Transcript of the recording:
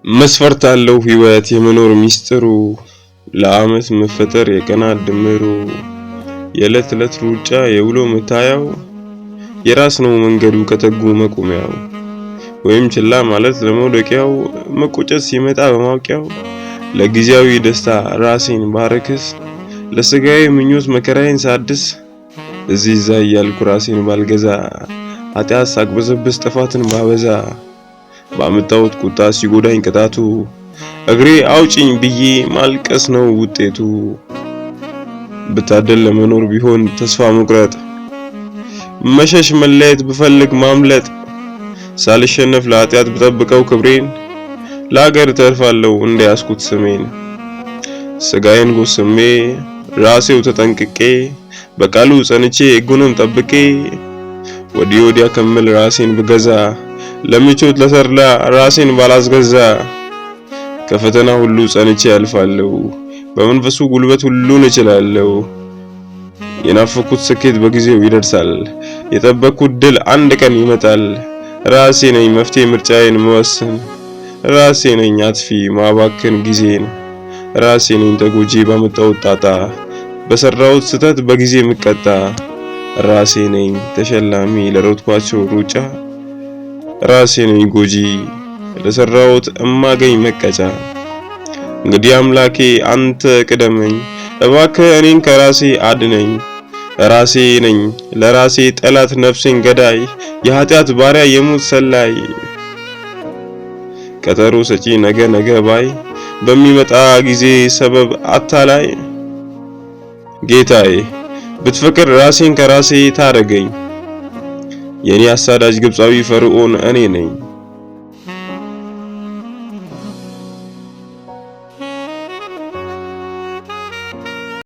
መስፈርት አለው ህይወት የመኖር ሚስጥሩ ለዓመት መፈጠር የቀናት ድምሩ የዕለት ዕለት ሩጫ የውሎ መታያው የራስ ነው መንገዱ ከተጉ መቆሚያው ወይም ችላ ማለት ለመውደቂያው መቆጨት ሲመጣ በማውቂያው ለጊዜያዊ ደስታ ራሴን ባረክስ ለስጋዬ ምኞት መከራዬን ሳድስ እዚህ እዛ እያልኩ ራሴን ባልገዛ ኃጢአት ሳቅበዘብዝ ጥፋትን ባበዛ ባመጣሁት ቁጣ ሲጎዳኝ ቅጣቱ እግሬ አውጪኝ ብዬ ማልቀስ ነው ውጤቱ። ብታደል ለመኖር ቢሆን ተስፋ መቁረጥ መሸሽ መለየት ብፈልግ ማምለጥ ሳልሸነፍ ለኃጢአት ብጠብቀው ክብሬን ለሀገር ተርፋለሁ እንደያዝኩት ስሜን ስጋዬን ጎስሜ ራሴው ተጠንቅቄ በቃሉ ጸንቼ ሕጉንም ጠብቄ ወዲህ ወዲያ ከምል ራሴን ብገዛ ለምቾት ለሰርላ ራሴን ባላስገዛ ከፈተና ሁሉ ጸንቼ ያልፋለሁ በመንፈሱ ጉልበት ሁሉን እችላለሁ። የናፈኩት ስኬት በጊዜው ይደርሳል የጠበቅኩት ድል አንድ ቀን ይመጣል። ራሴ ነኝ መፍትሄ ምርጫዬን መወሰን ራሴ ነኝ አጥፊ ማባከን ጊዜን ራሴ ነኝ ተጎጂ ባመጣሁት ጣጣ በሰራሁት ስህተት በጊዜ ምቀጣ ራሴ ነኝ ተሸላሚ ለሮጥኳቸው ሩጫ ራሴ ነኝ ጎጂ ለሰራሁት እማገኝ መቀጫ። እንግዲህ አምላኬ አንተ ቅደመኝ እባክህ እኔን ከራሴ አድነኝ ራሴ ነኝ ለራሴ ጠላት ነፍሴን ገዳይ የኃጢአት ባሪያ የሞት ሰላይ ቀጠሮ ሰጪ ነገ ባይ በሚመጣ ጊዜ ሰበብ አታላይ ጌታዬ ብትፈቅድ ራሴን ከራሴ ታደገኝ የኔ አሳዳጅ ግብጻዊ ፈርዖን እኔ ነኝ።